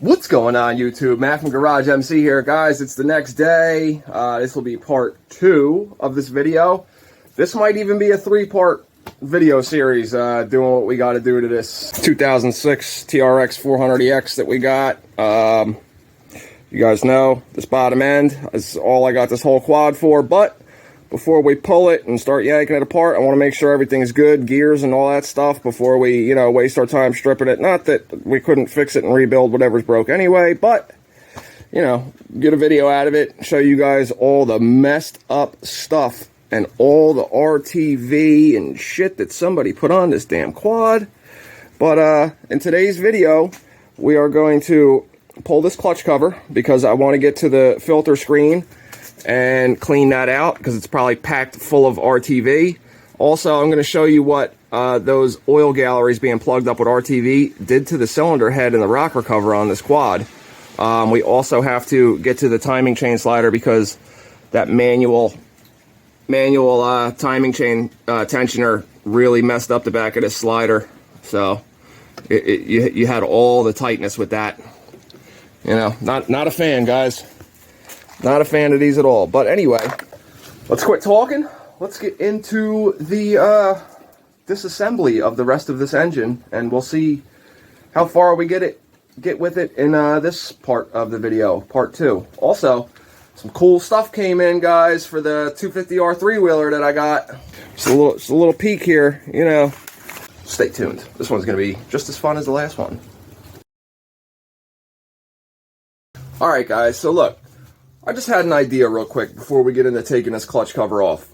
What's going on, YouTube? Matt from GarageMC here. Guys, it's the next day. This will be part 2 of this video. This might even be a 3-part video series, doing what we got to do to this 2006 Trx400ex that we got. You guys know, this bottom end is all I got this whole quad for, but before we pull it and start yanking it apart, I want to make sure everything's good, gears and all that stuff, before we, waste our time stripping it. Not that we couldn't fix it and rebuild whatever's broke anyway, but, get a video out of it, show you guys all the messed up stuff and all the RTV and shit that somebody put on this damn quad. But in today's video, we are going to pull this clutch cover because I want to get to the filter screen and clean that out because it's probably packed full of RTV. Also, I'm going to show you what those oil galleries being plugged up with RTV did to the cylinder head and the rocker cover on this quad. We also have to get to the timing chain slider because that manual timing chain tensioner really messed up the back of this slider. So you had all the tightness with that. Not a fan, guys. Not a fan of these at all. But anyway, let's quit talking. Let's get into the disassembly of the rest of this engine, and we'll see how far we get with it in this part of the video, part 2. Also, some cool stuff came in, guys, for the 250R 3-wheeler that I got. Just a little peek here, Stay tuned. This one's going to be just as fun as the last one. Alright, guys, so look. I just had an idea real quick before we get into taking this clutch cover off.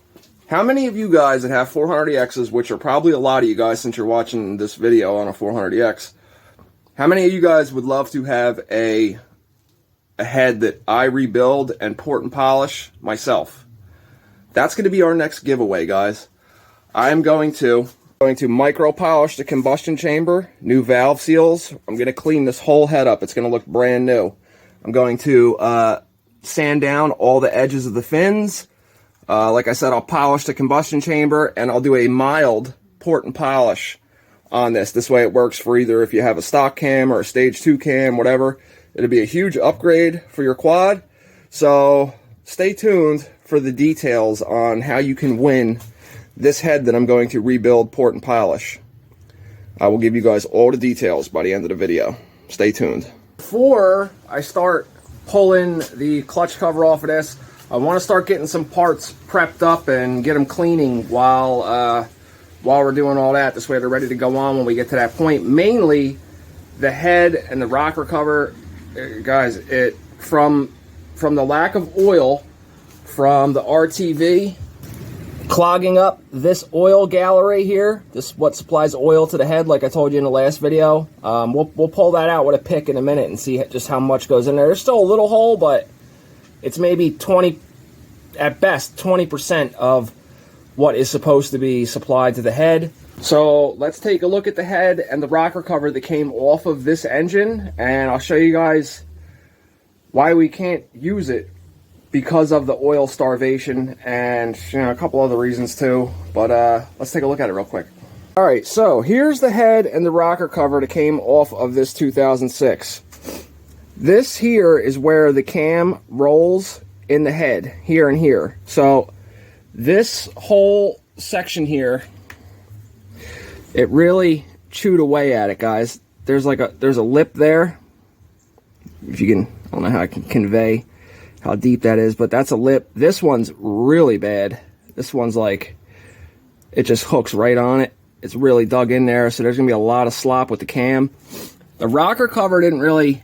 How many of you guys that have 400EXs, which are probably a lot of you guys since you're watching this video on a 400EX, how many of you guys would love to have a head that I rebuild and port and polish myself? That's going to be our next giveaway, guys. I'm going to micro polish the combustion chamber, new valve seals. I'm going to clean this whole head up. It's going to look brand new. I'm going to sand down all the edges of the fins. Like I said, I'll polish the combustion chamber, and I'll do a mild port and polish on this. This way it works for either if you have a stock cam or a stage 2 cam, whatever. It'll be a huge upgrade for your quad. So stay tuned for the details on how you can win this head that I'm going to rebuild, port and polish. I will give you guys all the details by the end of the video. Stay tuned. Before I start pulling the clutch cover off of this, I want to start getting some parts prepped up and get them cleaning while we're doing all that. This way they're ready to go on when we get to that point. Mainly the head and the rocker cover, guys. From the lack of oil from the RTV clogging up this oil gallery here. This is what supplies oil to the head, like I told you in the last video. We'll pull that out with a pick in a minute and see just how much goes in there. There's still a little hole, but it's maybe 20, at best, 20% of what is supposed to be supplied to the head. So let's take a look at the head and the rocker cover that came off of this engine, and I'll show you guys why we can't use it because of the oil starvation and a couple other reasons too. But let's take a look at it real quick. Alright, so here's the head and the rocker cover that came off of this 2006. This here is where the cam rolls in the head, here and here. So this whole section here, it really chewed away at it, guys. There's a lip there. If you can, I don't know how I can convey how deep that is, but that's a lip. This one's really bad. This one's like, it just hooks right on it. It's really dug in there, so there's gonna be a lot of slop with the cam. The rocker cover didn't really,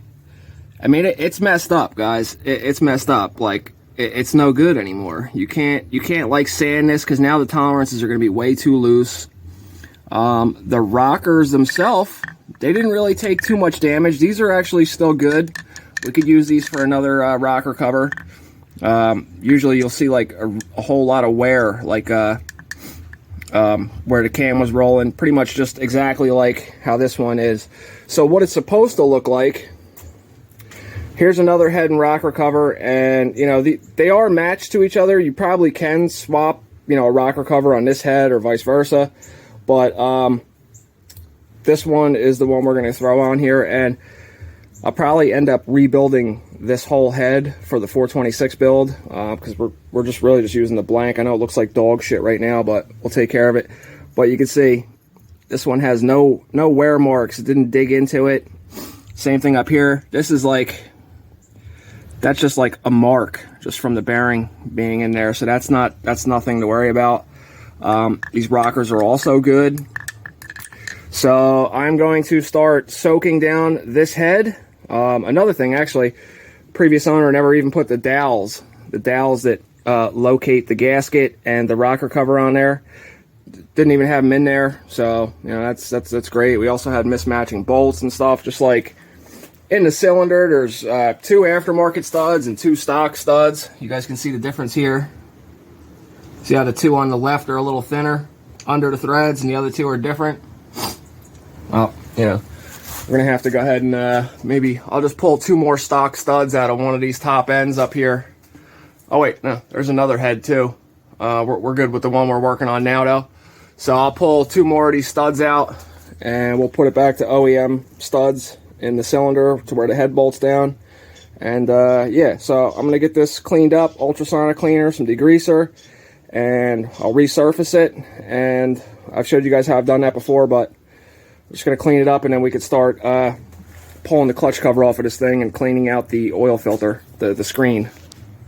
I mean, it's messed up, guys. It's messed up. Like, it's no good anymore. You can't like sand this because now the tolerances are gonna be way too loose. The rockers themselves, they didn't really take too much damage. These are actually still good. We could use these for another rocker cover. Usually you'll see like a whole lot of wear, like where the cam was rolling, pretty much just exactly like how this one is. So what it's supposed to look like, here's another head and rocker cover, and they are matched to each other. You probably can swap a rocker cover on this head or vice versa, but this one is the one we're going to throw on here. And I'll probably end up rebuilding this whole head for the 426 build, because we're just really just using the blank. I know it looks like dog shit right now, but we'll take care of it. But you can see this one has no wear marks. It didn't dig into it. Same thing up here. This is like, that's just like a mark just from the bearing being in there. So that's nothing to worry about. These rockers are also good. So I'm going to start soaking down this head. Another thing, actually, previous owner never even put the dowels that locate the gasket and the rocker cover on there. Didn't even have them in there. So, you know, that's great. We also had mismatching bolts and stuff, just like in the cylinder. There's 2 aftermarket studs and 2 stock studs. You guys can see the difference here. See how the 2 on the left are a little thinner under the threads, and the other 2 are different. Well, you know, we're gonna have to go ahead and maybe I'll just pull 2 more stock studs out of one of these top ends up here. Oh wait, no, there's another head too. We're good with the one we're working on now though. So I'll pull 2 more of these studs out, and we'll put it back to OEM studs in the cylinder to where the head bolts down. And yeah, so I'm gonna get this cleaned up, ultrasonic cleaner, some degreaser, and I'll resurface it. And I've showed you guys how I've done that before, but I'm just going to clean it up, and then we could start pulling the clutch cover off of this thing and cleaning out the oil filter, the screen.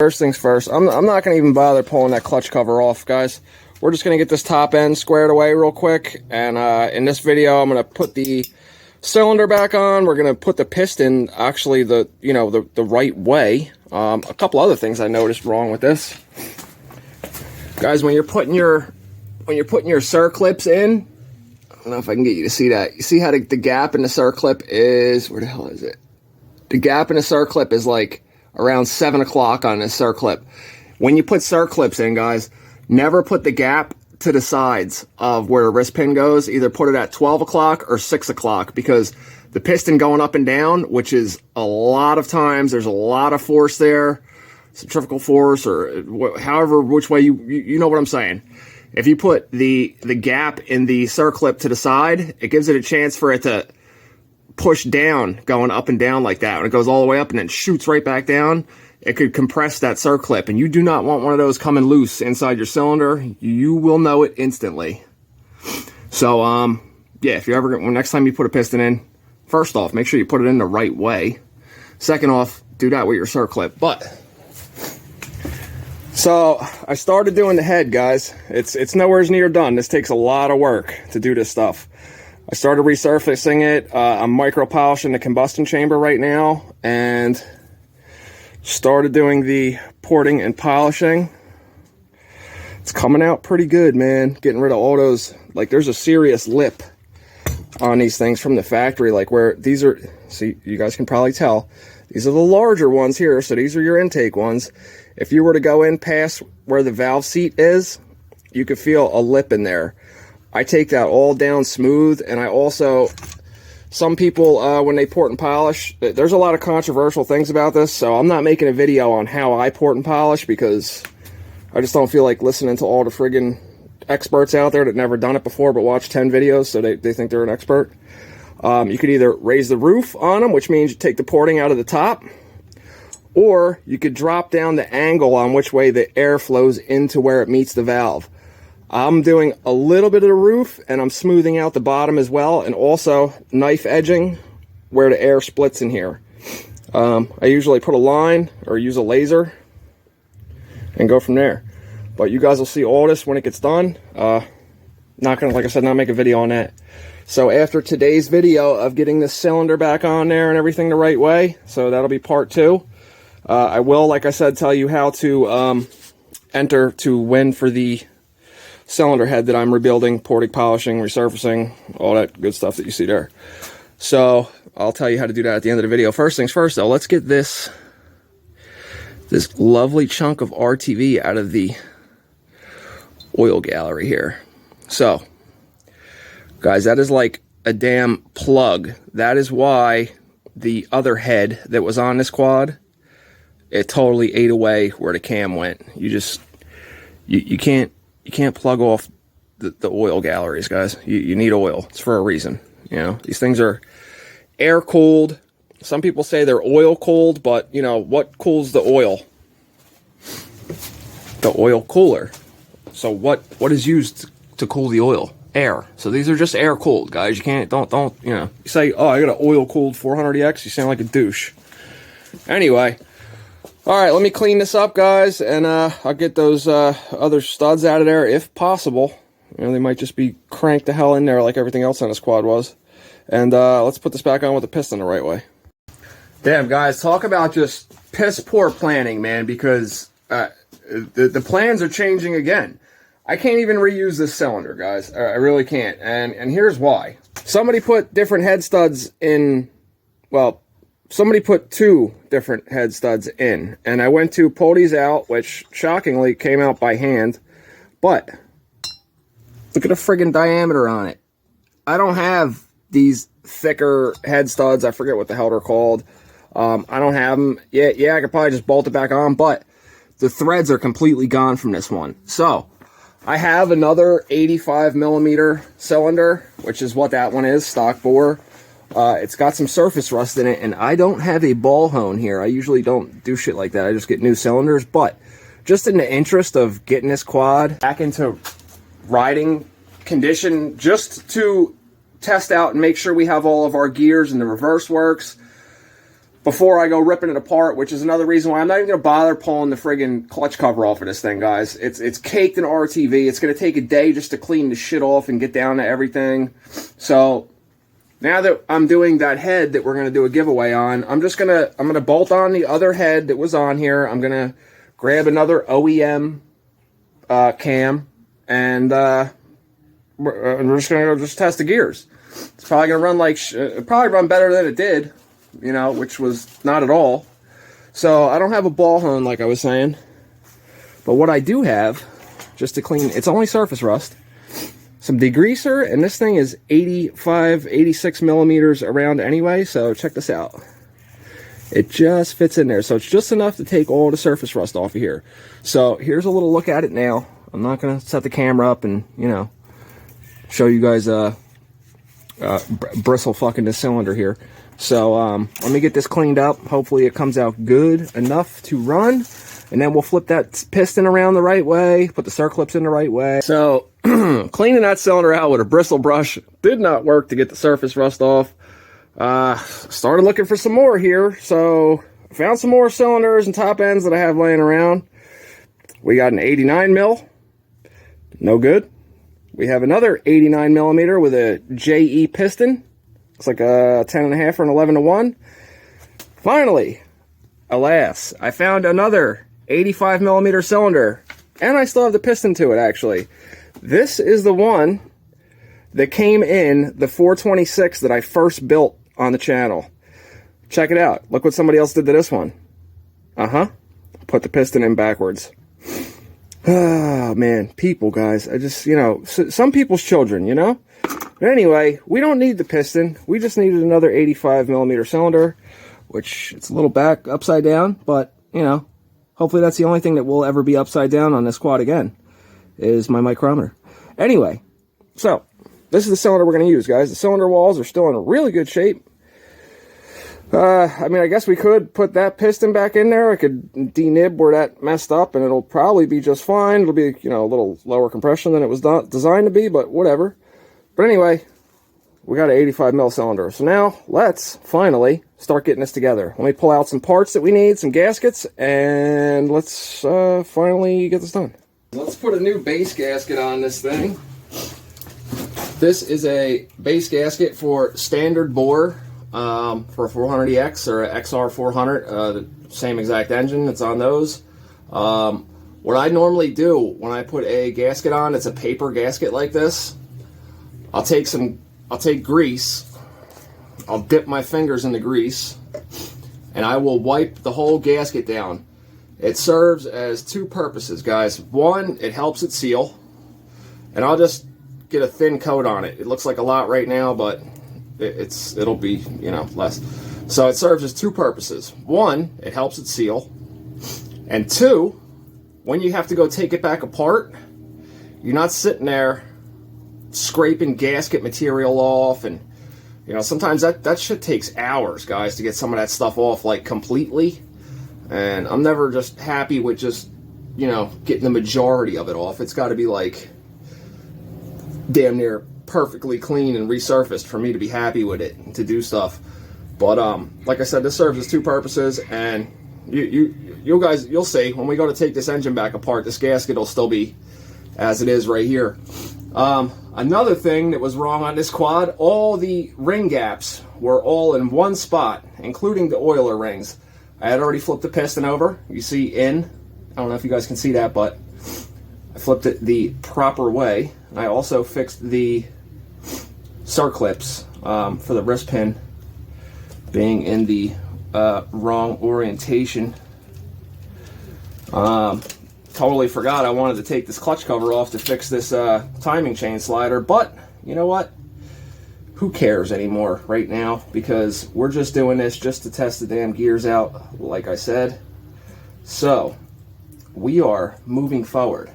First things first, I'm not going to even bother pulling that clutch cover off, guys. We're just going to get this top end squared away real quick, and in this video I'm going to put the cylinder back on. We're going to put the piston actually the right way. A couple other things I noticed wrong with this, guys. When you're putting your circlips in, I don't know if I can get you to see that. You see how the gap in the circlip is, where the hell is it? The gap in the circlip is like around 7 o'clock on this circlip. When you put circlips in, guys, never put the gap to the sides of where the wrist pin goes. Either put it at 12 o'clock or 6 o'clock, because the piston going up and down, which is a lot of times, there's a lot of force there, centrifugal force, or however, which way you know what I'm saying. If you put the gap in the circlip to the side, it gives it a chance for it to push down, going up and down like that. When it goes all the way up and then shoots right back down, it could compress that circlip, and you do not want one of those coming loose inside your cylinder. You will know it instantly. So, yeah, if you ever, next time you put a piston in, first off, make sure you put it in the right way. Second off, do that with your circlip. But so I started doing the head, guys. It's nowhere near done. This takes a lot of work to do this stuff. I started resurfacing it. I'm micro polishing the combustion chamber right now, and started doing the porting and polishing. It's coming out pretty good, man. Getting rid of all those, like, there's a serious lip on these things from the factory, like where these are, see, you guys can probably tell, these are the larger ones here, so these are your intake ones. If you were to go in past where the valve seat is, you could feel a lip in there. I take that all down smooth, and I also, some people, when they port and polish, there's a lot of controversial things about this, so I'm not making a video on how I port and polish, because I just don't feel like listening to all the friggin' experts out there that never done it before but watch 10 videos, so they think they're an expert. You could either raise the roof on them, which means you take the porting out of the top, or you could drop down the angle on which way the air flows into where it meets the valve. I'm doing a little bit of the roof, and I'm smoothing out the bottom as well, and also knife edging where the air splits in here. I usually put a line or use a laser and go from there. But you guys will see all this when it gets done. Not gonna, like I said, not make a video on that. So after today's video of getting this cylinder back on there and everything the right way, so that'll be part 2. I will, like I said, tell you how to enter to win for the cylinder head that I'm rebuilding, porting, polishing, resurfacing, all that good stuff that you see there. So I'll tell you how to do that at the end of the video. First things first, though, let's get this lovely chunk of RTV out of the oil gallery here. So, guys, that is like a damn plug. That is why the other head that was on this quad, it totally ate away where the cam went. You can't plug off the oil galleries, guys. You need oil. It's for a reason. You know, these things are air cooled, Some people say they're oil cooled, but you know, what cools the oil? The oil cooler. So what is used to cool the oil? Air. So these are just air cooled, guys. You can't, don't, you know, you say, oh, I got an oil cooled 400ex, you sound like a douche. Anyway, all right, let me clean this up, guys, and I'll get those other studs out of there if possible. You know, they might just be cranked the hell in there like everything else on this quad was. And let's put this back on with the piston the right way. Damn, guys, talk about just piss poor planning, man, because the plans are changing again. I can't even reuse this cylinder, guys. I really can't. And here's why. Somebody put different head studs in, well, somebody put 2 different head studs in. And I went to pull these out, which shockingly came out by hand. But look at the friggin' diameter on it. I don't have these thicker head studs. I forget what the hell they're called. I don't have them. Yeah, I could probably just bolt it back on, but the threads are completely gone from this one. So I have another 85 millimeter cylinder, which is what that one is, stock bore. It's got some surface rust in it, and I don't have a ball hone here. I usually don't do shit like that. I just get new cylinders, but just in the interest of getting this quad back into riding condition, just to test out and make sure we have all of our gears and the reverse works before I go ripping it apart, which is another reason why I'm not even going to bother pulling the friggin' clutch cover off of this thing, guys. It's caked in RTV. It's going to take a day just to clean the shit off and get down to everything. So now that I'm doing that head that we're going to do a giveaway on, I'm going to bolt on the other head that was on here. I'm going to grab another OEM cam, and we're just going to just test the gears. It's probably going to run like, probably run better than it did, you know, which was not at all. So I don't have a ball hone like I was saying, but what I do have, just to clean, it's only surface rust, some degreaser, and this thing is 85, 86 millimeters around anyway, so check this out. It just fits in there, so it's just enough to take all the surface rust off of here. So here's a little look at it now. I'm not going to set the camera up and, you know, show you guys bristle fucking this cylinder here. So let me get this cleaned up. Hopefully it comes out good enough to run, and then we'll flip that piston around the right way, put the circlips in the right way. So cleaning that cylinder out with a bristle brush did not work to get the surface rust off. Started looking for some more here, so found some more cylinders and top ends that I have laying around. We got an 89 mil, no good. We have another 89 millimeter with a JE piston. It's like a 10.5 or an 11-to-1. Finally, alas, I found another 85 millimeter cylinder, and I still have the piston to it, actually. This is the one that came in the 426 that I first built on the channel. Check it out. Look what somebody else did to this one. Put the piston in backwards. Oh, man. People, guys. I just, you know, some people's children, you know? But anyway, we don't need the piston. We just needed another 85 millimeter cylinder, which it's a little back upside down, but, you know, hopefully that's the only thing that will ever be upside down on this quad again, is my micrometer. Anyway, so this is the cylinder we're going to use, guys. The cylinder walls are still in really good shape. I mean, I guess we could put that piston back in there. I could denib where that messed up, and it'll probably be just fine. It'll be, you know, a little lower compression than it was designed to be, but whatever. But anyway, we got an 85 mil cylinder. So now let's finally start getting this together. Let me pull out some parts that we need, some gaskets, and let's finally get this done. Let's put a new base gasket on this thing. This is a base gasket for standard bore for a 400ex or a XR400, the same exact engine that's on those. What I normally do when I put a gasket on, it's a paper gasket like this. I'll take grease, I'll dip my fingers in the grease, and I will wipe the whole gasket down. It serves as 2 purposes, guys. One, it helps it seal, and I'll just get a thin coat on it. It looks like a lot right now, but it'll be, you know, less. So it serves as 2 purposes. One, it helps it seal, and 2, when you have to go take it back apart, you're not sitting there scraping gasket material off and, You know, sometimes that shit takes hours, guys, to get some of that stuff off, like, completely. And I'm never just happy with just, you know, getting the majority of it off. It's got to be, like, damn near perfectly clean and resurfaced for me to be happy with it, to do stuff. But, like I said, this serves as two purposes, and you guys, you'll see, when we go to take this engine back apart, this gasket will still be as it is right here. Another thing that was wrong on this quad, all the ring gaps were all in one spot, including the oiler rings. I had already flipped the piston over. You see in. I don't know if you guys can see that, but I flipped it the proper way. I also fixed the circlips for the wrist pin being in the wrong orientation. Totally forgot I wanted to take this clutch cover off to fix this timing chain slider, but you know what? Who cares anymore right now, because we're just doing this just to test the damn gears out, like I said. So we are moving forward.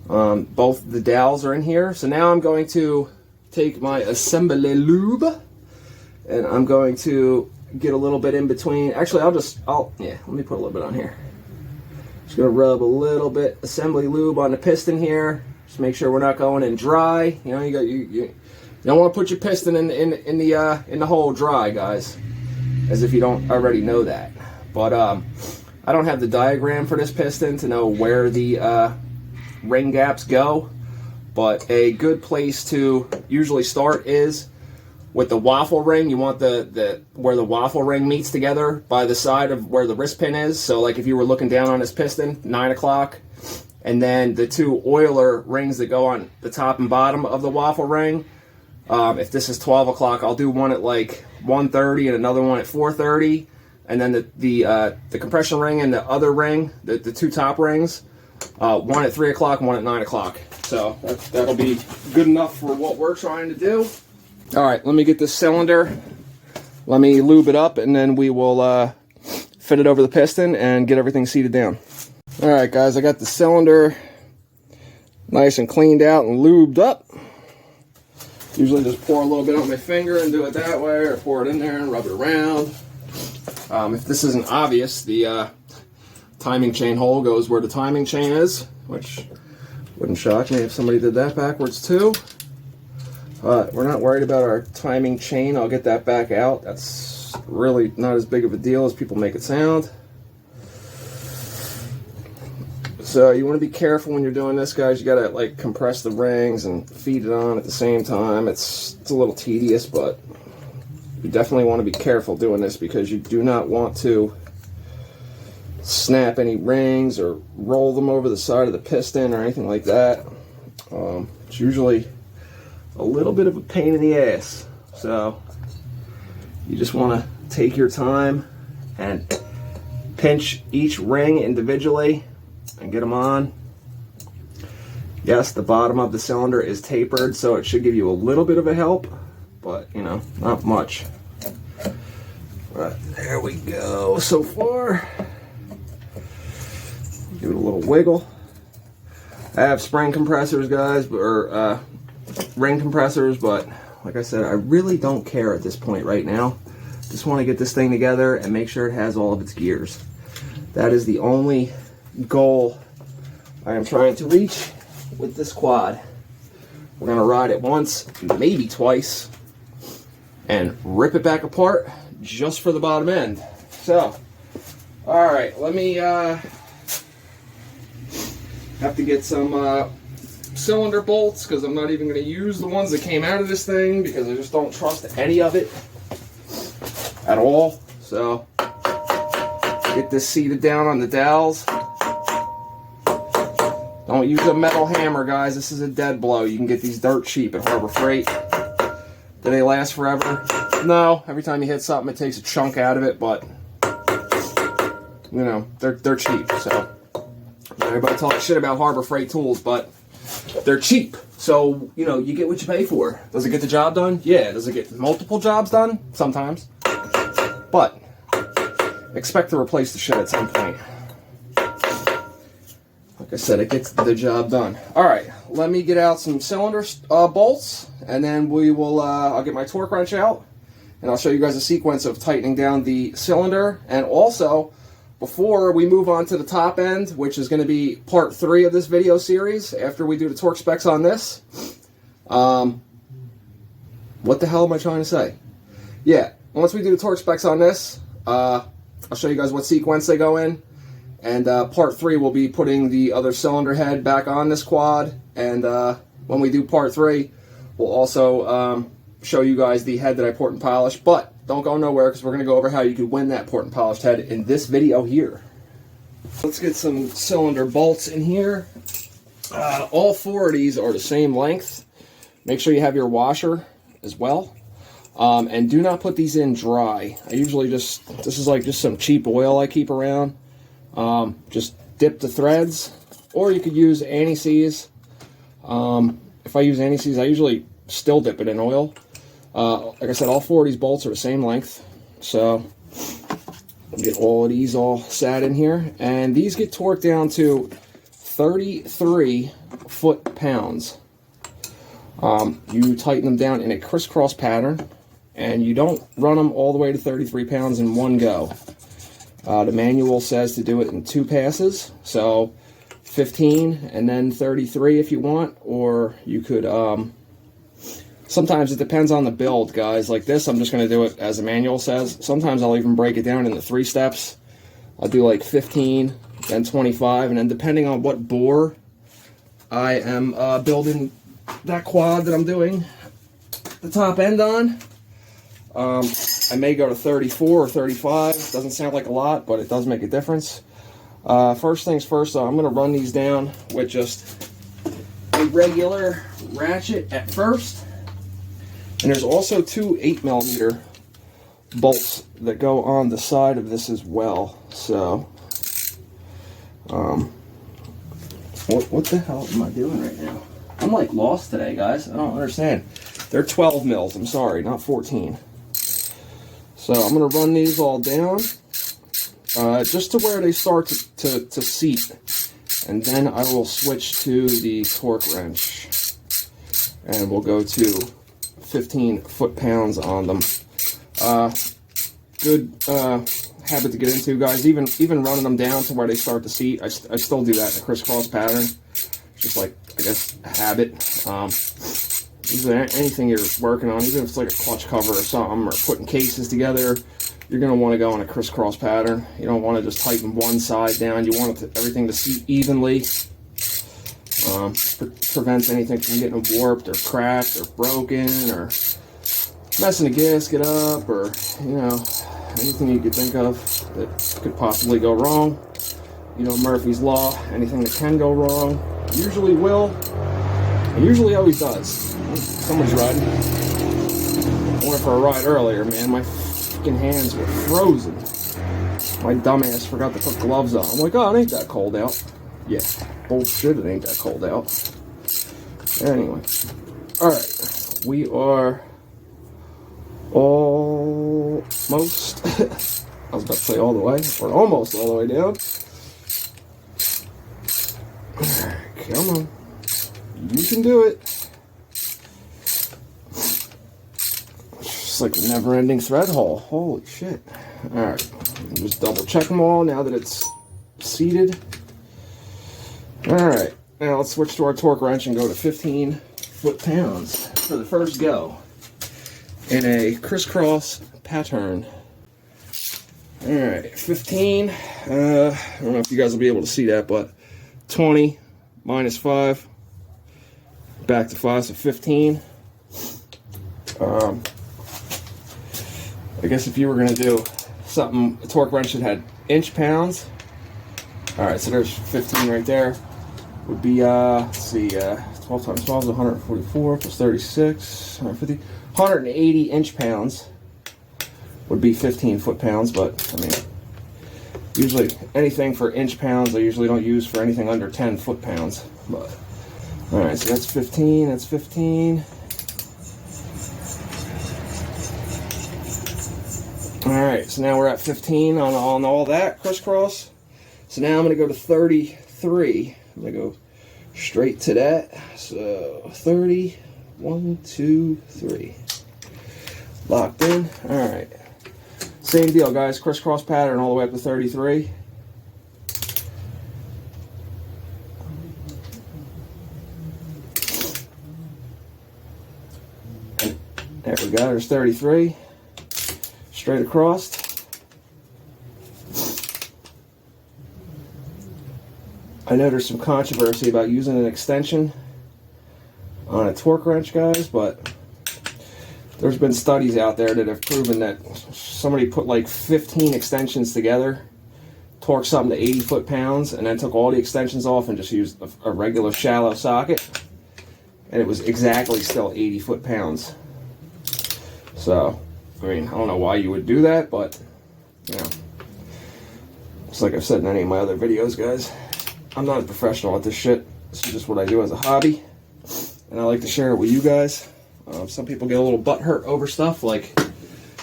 Both the dowels are in here, so now I'm going to take my assembly lube and I'm going to get a little bit in between. Actually, yeah, let me put a little bit on here. Just gonna rub a little bit assembly lube on the piston here. Just make sure we're not going in dry. You know, you don't want to put your piston in the hole dry, guys, as if you don't already know that. But I don't have the diagram for this piston to know where the ring gaps go. But a good place to usually start is with the waffle ring. You want the where the waffle ring meets together by the side of where the wrist pin is. So like if you were looking down on this piston, 9 o'clock, and then the two oiler rings that go on the top and bottom of the waffle ring. If this is 12 o'clock, I'll do one at like 1:30 and another one at 4:30, and then the compression ring and the other ring, the two top rings, one at 3 o'clock and one at 9 o'clock. So that'll be good enough for what we're trying to do. All right, let me get this cylinder. Let me lube it up, and then we will fit it over the piston and get everything seated down. All right, guys, I got the cylinder nice and cleaned out and lubed up. Usually just pour a little bit on my finger and do it that way, or pour it in there and rub it around. If this isn't obvious, the timing chain hole goes where the timing chain is, which wouldn't shock me if somebody did that backwards too. We're not worried about our timing chain. I'll get that back out. That's really not as big of a deal as people make it sound. So you want to be careful when you're doing this, guys. You gotta like compress the rings and feed it on at the same time. It's a little tedious, but you definitely want to be careful doing this because you do not want to snap any rings or roll them over the side of the piston or anything like that. It's usually a little bit of a pain in the ass. So you just want to take your time and pinch each ring individually and get them on. Yes, the bottom of the cylinder is tapered, so it should give you a little bit of a help, but you know, not much. Right, there we go so far. Give it a little wiggle. I have spring compressors, guys, or ring compressors, but like I said, I really don't care at this point right now. Just want to get this thing together and make sure it has all of its gears. That is the only goal I am trying to reach with this quad. We're going to ride it once, maybe twice, and rip it back apart just for the bottom end. So, alright, let me have to get some cylinder bolts, because I'm not even going to use the ones that came out of this thing because I just don't trust any of it at all. So get this seated down on the dowels. Don't use a metal hammer, guys. This is a dead blow. You can get these dirt cheap at Harbor Freight. Do they last forever? No. Every time you hit something, it takes a chunk out of it, but you know, they're cheap. So everybody talks shit about Harbor Freight tools, but they're cheap. So, you know, you get what you pay for. Does it get the job done? Yeah. Does it get multiple jobs done? Sometimes. But expect to replace the shit at some point. I said, it gets the job done. All right, let me get out some cylinder bolts, and then we will. I'll get my torque wrench out, and I'll show you guys a sequence of tightening down the cylinder. And also, before we move on to the top end, which is going to be part 3 of this video series, after we do the torque specs on this. What the hell am I trying to say? Yeah, once we do the torque specs on this, I'll show you guys what sequence they go in. And part 3 will be putting the other cylinder head back on this quad. And when we do part 3, we'll also show you guys the head that I port and polish. But don't go nowhere, because we're going to go over how you can win that port and polished head in this video here. Let's get some cylinder bolts in here. All 4 of these are the same length. Make sure you have your washer as well. And do not put these in dry. I usually this is like just some cheap oil I keep around. Just dip the threads, or you could use anti-seize. If I use anti-seize, I usually still dip it in oil. Like I said, all 4 of these bolts are the same length, so get all of these all sat in here, and these get torqued down to 33 foot-pounds. You tighten them down in a crisscross pattern, and you don't run them all the way to 33 pounds in one go. The manual says to do it in 2 passes, so 15 and then 33 if you want, or you could, sometimes it depends on the build, guys. Like this, I'm just going to do it as the manual says. Sometimes I'll even break it down into 3 steps. I'll do like 15, then 25, and then depending on what bore I am building that quad that I'm doing the top end on, I may go to 34 or 35. Doesn't sound like a lot, but it does make a difference. First things first, I'm going to run these down with just a regular ratchet at first. And there's also 2 8mm bolts that go on the side of this as well. So, what the hell am I doing right now? I'm like lost today, guys. I don't understand. They're 12 mils. I'm sorry, not 14. So I'm going to run these all down just to where they start to seat. And then I will switch to the torque wrench. And we'll go to 15 foot-pounds on them. Good habit to get into, guys. Even running them down to where they start to seat, I still do that in a crisscross pattern. Just like, I guess, a habit. Anything you're working on, even if it's like a clutch cover or something, or putting cases together, you're going to want to go in a crisscross pattern. You don't want to just tighten one side down. You want everything to seat evenly. Prevents anything from getting warped or cracked or broken or messing a gasket up, or, you know, anything you could think of that could possibly go wrong. You know, Murphy's Law, anything that can go wrong usually will, and usually always does. Someone's riding. I went for a ride earlier, man. My fucking hands were frozen. My dumbass forgot to put gloves on. I'm like, oh, it ain't that cold out. Yeah, bullshit, it ain't that cold out. Anyway. Alright. We are almost, I was about to say all the way. We're almost all the way down. Come on. You can do it. It's like a never-ending thread haul. Holy shit. Alright. Just double check them all now that it's seated. Alright. Now let's switch to our torque wrench and go to 15 foot-pounds for the first go in a crisscross pattern. Alright, 15. I don't know if you guys will be able to see that, but 20 minus 5 back to 5, so 15. I guess if you were going to do something, a torque wrench that had inch pounds. Alright, so there's 15 right there. Would be, let's see, 12 times 12 is 144 plus 36, 150, 180 inch pounds would be 15 foot-pounds, but, I mean, usually anything for inch pounds I usually don't use for anything under 10 foot-pounds. But, alright, so that's 15, that's 15. Alright, so now we're at 15 on all that crisscross. So now I'm going to go to 33 I'm gonna go straight to that. So 30, 1, 2, 3. Locked in. Alright. Same deal, guys. Crisscross pattern all the way up to 33. There we go. There's 33. Straight across. I know there's some controversy about using an extension on a torque wrench, guys, but there's been studies out there that have proven that somebody put like 15 extensions together, torqued something to 80 foot-pounds, and then took all the extensions off and just used a regular shallow socket, and it was exactly still 80 foot-pounds. So, I mean, I don't know why you would do that, but, you know, it's like I've said in any of my other videos, guys. I'm not a professional at this shit. This is just what I do as a hobby, and I like to share it with you guys. Some people get a little butthurt over stuff like,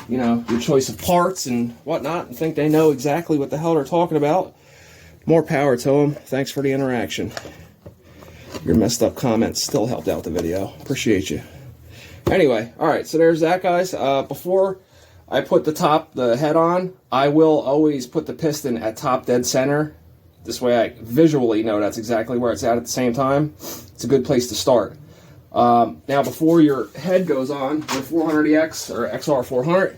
you know, your choice of parts and whatnot, and think they know exactly what the hell they're talking about. More power to them. Thanks for the interaction. Your messed up comments still helped out the video. Appreciate you. Anyway, alright, so there's that, guys. Before I put the head on, I will always put the piston at top dead center. This way I visually know that's exactly where it's at the same time. It's a good place to start. Now, before your head goes on, your 400ex or XR400,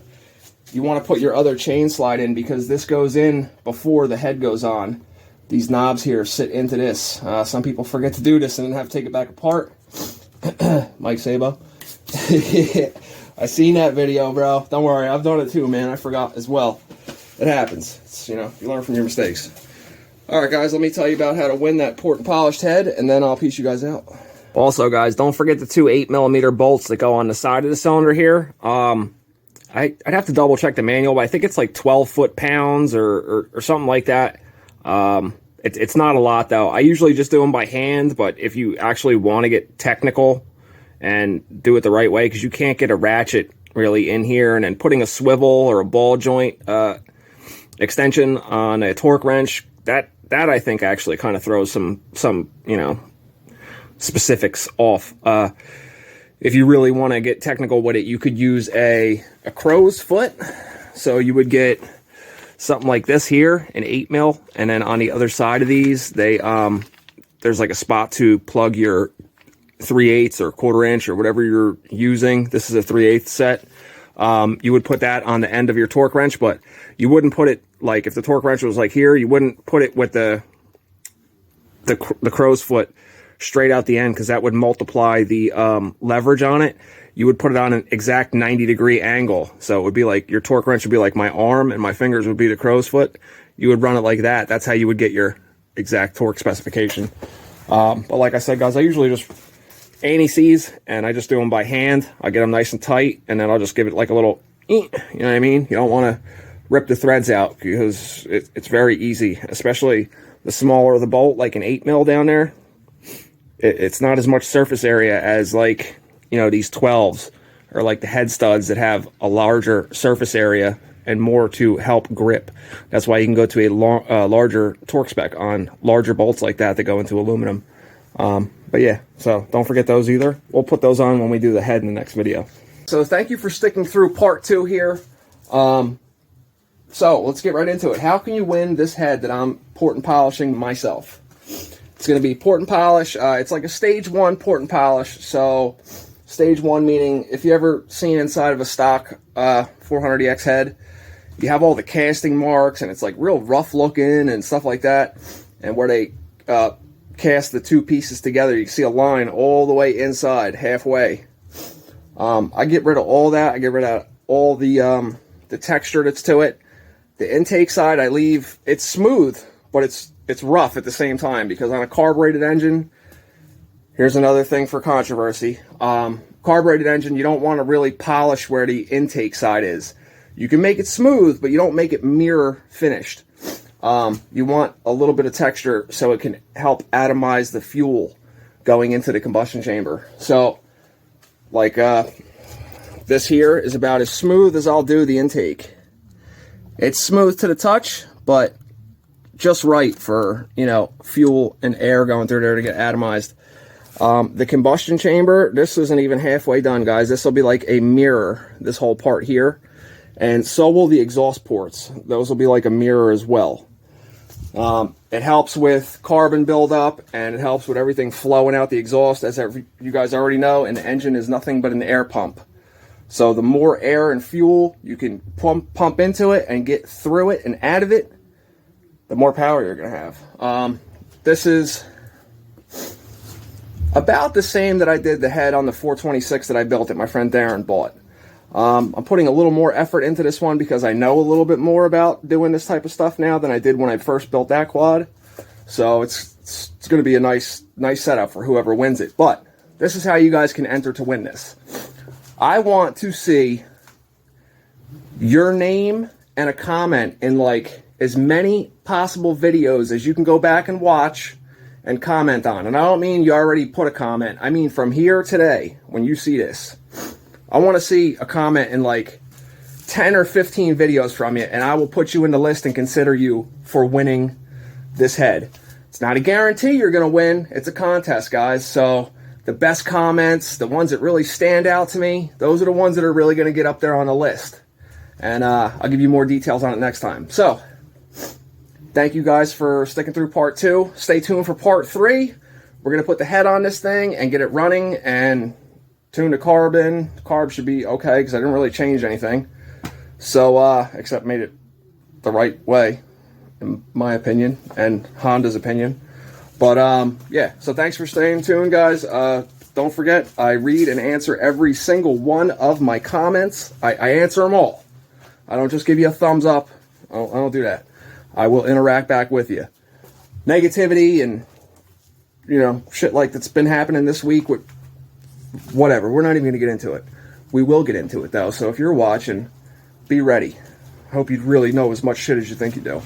you want to put your other chain slide in because this goes in before the head goes on. These knobs here sit into this. Some people forget to do this and then have to take it back apart. Mike Sabo. I seen that video, bro. Don't worry, I've done it too, man. I forgot as well. It happens. It's, you know, you learn from your mistakes. Alright, guys, let me tell you about how to win that port and polished head, and then I'll piece you guys out. Also, guys, don't forget the two 8mm bolts that go on the side of the cylinder here. I'd have to double check the manual, but I think it's like 12 foot-pounds or something like that. It's not a lot, though. I usually just do them by hand, but if you actually want to get technical and do it the right way, because you can't get a ratchet really in here, and then putting a swivel or a ball joint extension on a torque wrench, that I think actually kind of throws some you know, specifics off. If you really want to get technical with it, you could use a crow's foot. So you would get something like this here, an 8mm, and then on the other side of these, they there's like a spot to plug your 3/8 or 1/4 inch or whatever you're using. This is a 3/8 set. You would put that on the end of your torque wrench, but you wouldn't put it, like if the torque wrench was like here, you wouldn't put it with the crow's foot straight out the end, because that would multiply the leverage on it. You would put it on an exact 90-degree angle. So it would be like your torque wrench would be like my arm and my fingers would be the crow's foot. You would run it like that. That's how you would get your exact torque specification. But like I said, guys, I usually just ANSIs, and I just do them by hand. I get them nice and tight, and then I'll just give it like a little, you know what I mean? You don't want to rip the threads out, because it's very easy, especially the smaller the bolt, like an 8mm down there. It's not as much surface area as, like, you know, these 12s or like the head studs that have a larger surface area and more to help grip. That's why you can go to a larger torque spec on larger bolts like that go into aluminum. But yeah, so don't forget those either. We'll put those on when we do the head in the next video. So thank you for sticking through part 2 here. So let's get right into it. How can you win this head that I'm port and polishing myself? It's going to be port and polish. It's like a stage 1 port and polish. So stage 1 meaning, if you ever seen inside of a stock 400ex head, you have all the casting marks and it's like real rough looking and stuff like that. And where they cast the two pieces together, you can see a line all the way inside, halfway. I get rid of all that. I get rid of all the texture that's to it. The intake side I leave. It's smooth, but it's rough at the same time, because on a carbureted engine, here's another thing for controversy. Carbureted engine, you don't want to really polish where the intake side is. You can make it smooth, but you don't make it mirror finished. You want a little bit of texture so it can help atomize the fuel going into the combustion chamber. So, like, this here is about as smooth as I'll do the intake. It's smooth to the touch, but just right for, you know, fuel and air going through there to get atomized. The combustion chamber, this isn't even halfway done, guys. This will be like a mirror, this whole part here. And so will the exhaust ports. Those will be like a mirror as well. It helps with carbon buildup, and it helps with everything flowing out the exhaust, as you guys already know, and the engine is nothing but an air pump. So the more air and fuel you can pump into it and get through it and out of it, the more power you're going to have. This is about the same that I did the head on the 426 that I built that my friend Darren bought. I'm putting a little more effort into this one because I know a little bit more about doing this type of stuff now than I did when I first built that quad. So it's going to be a nice setup for whoever wins it. But this is how you guys can enter to win this. I want to see your name and a comment in like as many possible videos as you can go back and watch and comment on. And I don't mean you already put a comment. I mean from here today, when you see this, I want to see a comment in like 10 or 15 videos from you, and I will put you in the list and consider you for winning this head. It's not a guarantee you're going to win. It's a contest, guys. So the best comments, the ones that really stand out to me, those are the ones that are really going to get up there on the list. And I'll give you more details on it next time. So thank you guys for sticking through part 2. Stay tuned for part 3. We're going to put the head on this thing and get it running and tune the carbon. Carb should be okay because I didn't really change anything. So, except made it the right way, in my opinion, and Honda's opinion. But, yeah, so thanks for staying tuned, guys. Don't forget, I read and answer every single one of my comments. I answer them all. I don't just give you a thumbs up. I don't do that. I will interact back with you. Negativity and, you know, shit like that's been happening this week with whatever. We're not even going to get into it. We will get into it, though. So if you're watching, be ready. I hope you really know as much shit as you think you do.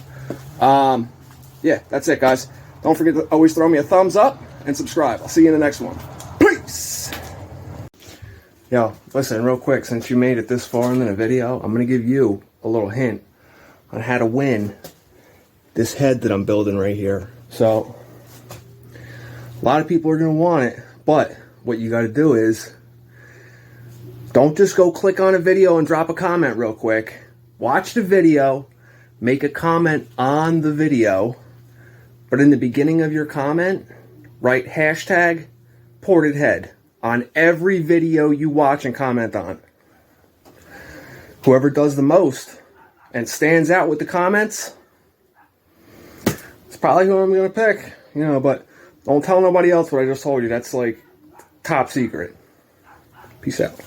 Yeah, that's it, guys. Don't forget to always throw me a thumbs up and subscribe. I'll see you in the next one. Peace! Yo, listen, real quick, since you made it this far in the video, I'm going to give you a little hint on how to win this head that I'm building right here. So, a lot of people are going to want it, but what you got to do is, don't just go click on a video and drop a comment real quick. Watch the video, make a comment on the video, but in the beginning of your comment, write hashtag ported head on every video you watch and comment on. Whoever does the most and stands out with the comments, it's probably who I'm going to pick, you know, but don't tell nobody else what I just told you. That's like top secret. Peace out.